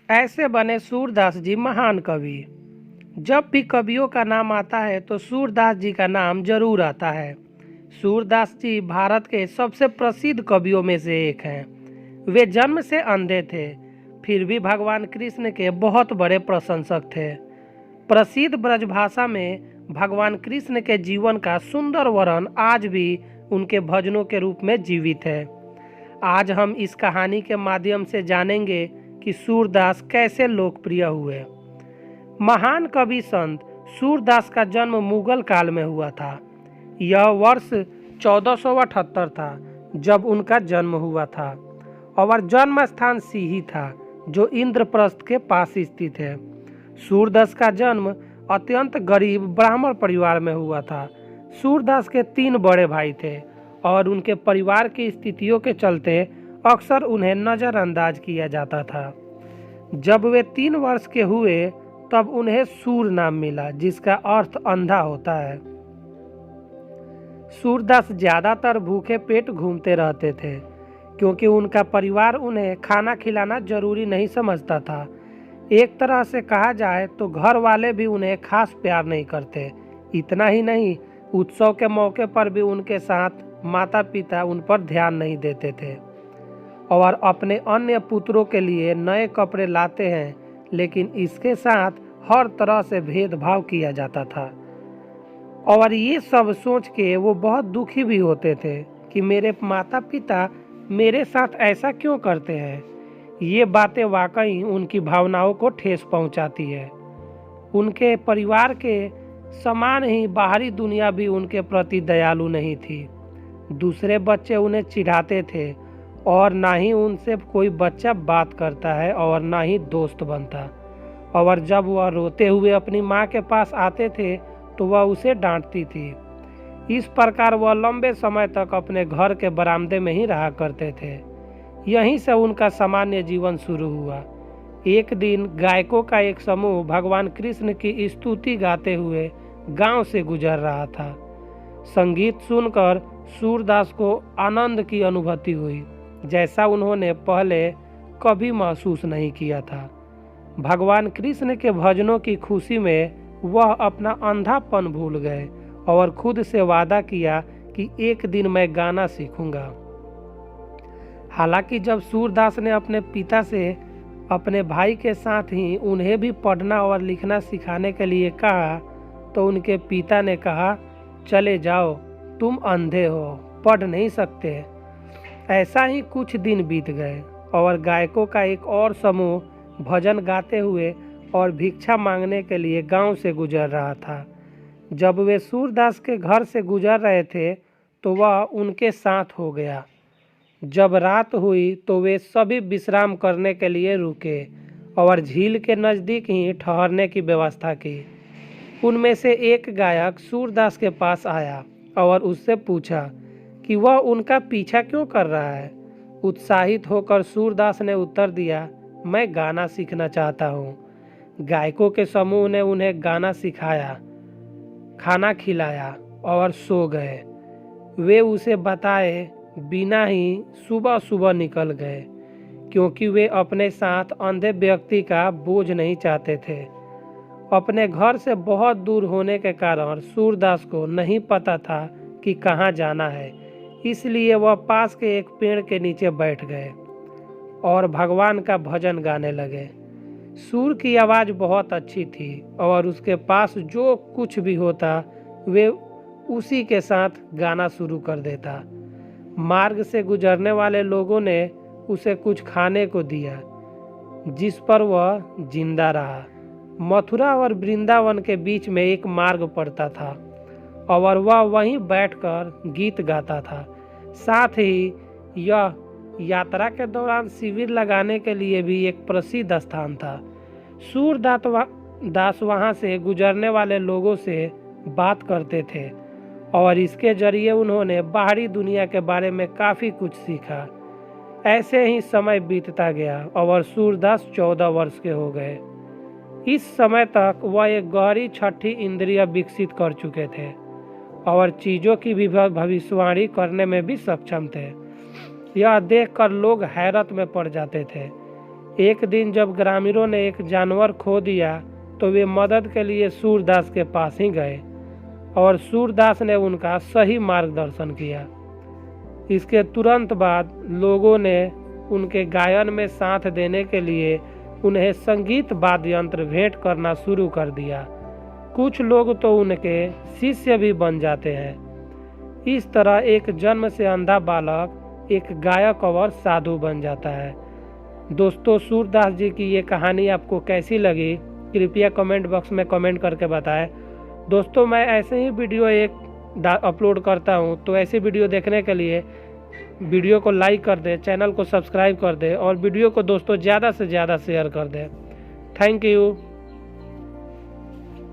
ऐसे बने सूरदास जी महान कवि। जब भी कवियों का नाम आता है तो सूरदास जी का नाम जरूर आता है। सूरदास जी भारत के सबसे प्रसिद्ध कवियों में से एक हैं। वे जन्म से अंधे थे, फिर भी भगवान कृष्ण के बहुत बड़े प्रशंसक थे। प्रसिद्ध ब्रजभाषा में भगवान कृष्ण के जीवन का सुंदर वर्णन आज भी उनके भजनों के रूप में जीवित है। आज हम इस कहानी के माध्यम से जानेंगे कि सूरदास कैसे लोकप्रिय हुए। महान कवि संत सूरदास का जन्म मुगल काल में हुआ था। यह वर्ष 1478 था जब उनका जन्म हुआ था और जन्म स्थान सीही था जो इंद्रप्रस्थ के पास स्थित है। सूरदास का जन्म अत्यंत गरीब ब्राह्मण परिवार में हुआ था। सूरदास के 3 बड़े भाई थे और उनके परिवार की स्थितियों के चलते अक्सर उन्हें नज़रअंदाज किया जाता था। जब वे 3 वर्ष के हुए तब उन्हें सूर नाम मिला, जिसका अर्थ अंधा होता है। सूरदास ज़्यादातर भूखे पेट घूमते रहते थे क्योंकि उनका परिवार उन्हें खाना खिलाना जरूरी नहीं समझता था। एक तरह से कहा जाए तो घर वाले भी उन्हें खास प्यार नहीं करते। इतना ही नहीं, उत्सव के मौके पर भी उनके साथ माता पिता उन पर ध्यान नहीं देते थे और अपने अन्य पुत्रों के लिए नए कपड़े लाते हैं, लेकिन इसके साथ हर तरह से भेदभाव किया जाता था। और ये सब सोच के वो बहुत दुखी भी होते थे कि मेरे माता पिता मेरे साथ ऐसा क्यों करते हैं। ये बातें वाकई उनकी भावनाओं को ठेस पहुंचाती है। उनके परिवार के समान ही बाहरी दुनिया भी उनके प्रति दयालु नहीं थी। दूसरे बच्चे उन्हें चिढ़ाते थे और ना ही उनसे कोई बच्चा बात करता है और ना ही दोस्त बनता। और जब वह रोते हुए अपनी माँ के पास आते थे तो वह उसे डांटती थी। इस प्रकार वह लंबे समय तक अपने घर के बरामदे में ही रहा करते थे। यहीं से उनका सामान्य जीवन शुरू हुआ। एक दिन गायकों का एक समूह भगवान कृष्ण की स्तुति गाते हुए गांव से गुजर रहा था। संगीत सुनकर सूरदास को आनंद की अनुभूति हुई, जैसा उन्होंने पहले कभी महसूस नहीं किया था। भगवान कृष्ण के भजनों की खुशी में वह अपना अंधापन भूल गए और खुद से वादा किया कि एक दिन मैं गाना सीखूंगा। हालांकि जब सूरदास ने अपने पिता से अपने भाई के साथ ही उन्हें भी पढ़ना और लिखना सिखाने के लिए कहा तो उनके पिता ने कहा, चले जाओ, तुम अंधे हो, पढ़ नहीं सकते। ऐसा ही कुछ दिन बीत गए और गायकों का एक और समूह भजन गाते हुए और भिक्षा मांगने के लिए गांव से गुजर रहा था। जब वे सूरदास के घर से गुजर रहे थे तो वह उनके साथ हो गया। जब रात हुई तो वे सभी विश्राम करने के लिए रुके और झील के नज़दीक ही ठहरने की व्यवस्था की। उनमें से एक गायक सूरदास के पास आया और उससे पूछा कि वह उनका पीछा क्यों कर रहा है। उत्साहित होकर सूरदास ने उत्तर दिया, मैं गाना सीखना चाहता हूँ। गायकों के समूह ने उन्हें गाना सिखाया, खाना खिलाया और सो गए। वे उसे बताए बिना ही सुबह सुबह निकल गए क्योंकि वे अपने साथ अंधे व्यक्ति का बोझ नहीं चाहते थे। अपने घर से बहुत दूर होने के कारण सूरदास को नहीं पता था कि कहाँ जाना है, इसलिए वह पास के एक पेड़ के नीचे बैठ गए और भगवान का भजन गाने लगे। सूर की आवाज़ बहुत अच्छी थी और उसके पास जो कुछ भी होता वे उसी के साथ गाना शुरू कर देता। मार्ग से गुजरने वाले लोगों ने उसे कुछ खाने को दिया, जिस पर वह जिंदा रहा। मथुरा और वृंदावन के बीच में एक मार्ग पड़ता था और वह वहीं बैठकर गीत गाता था। साथ ही यह यात्रा के दौरान शिविर लगाने के लिए भी एक प्रसिद्ध स्थान था। सूरदास वहाँ से गुजरने वाले लोगों से बात करते थे और इसके जरिए उन्होंने बाहरी दुनिया के बारे में काफ़ी कुछ सीखा। ऐसे ही समय बीतता गया और सूरदास 14 वर्ष के हो गए। इस समय तक वह एक गहरी छठी इंद्रिय विकसित कर चुके थे और चीज़ों की भी भविष्यवाणी करने में भी सक्षम थे। यह देखकर लोग हैरत में पड़ जाते थे। एक दिन जब ग्रामीणों ने एक जानवर खो दिया तो वे मदद के लिए सूरदास के पास ही गए और सूरदास ने उनका सही मार्गदर्शन किया। इसके तुरंत बाद लोगों ने उनके गायन में साथ देने के लिए उन्हें संगीत वाद्य यंत्र भेंट करना शुरू कर दिया। कुछ लोग तो उनके शिष्य भी बन जाते हैं। इस तरह एक जन्म से अंधा बालक एक गायक और साधु बन जाता है। दोस्तों, सूरदास जी की ये कहानी आपको कैसी लगी कृपया कमेंट बॉक्स में कमेंट करके बताएं। दोस्तों, मैं ऐसे ही वीडियो अपलोड करता हूं, तो ऐसी वीडियो देखने के लिए वीडियो को लाइक कर दें, चैनल को सब्सक्राइब कर दें और वीडियो को दोस्तों ज़्यादा से ज़्यादा शेयर कर दें। Thank you.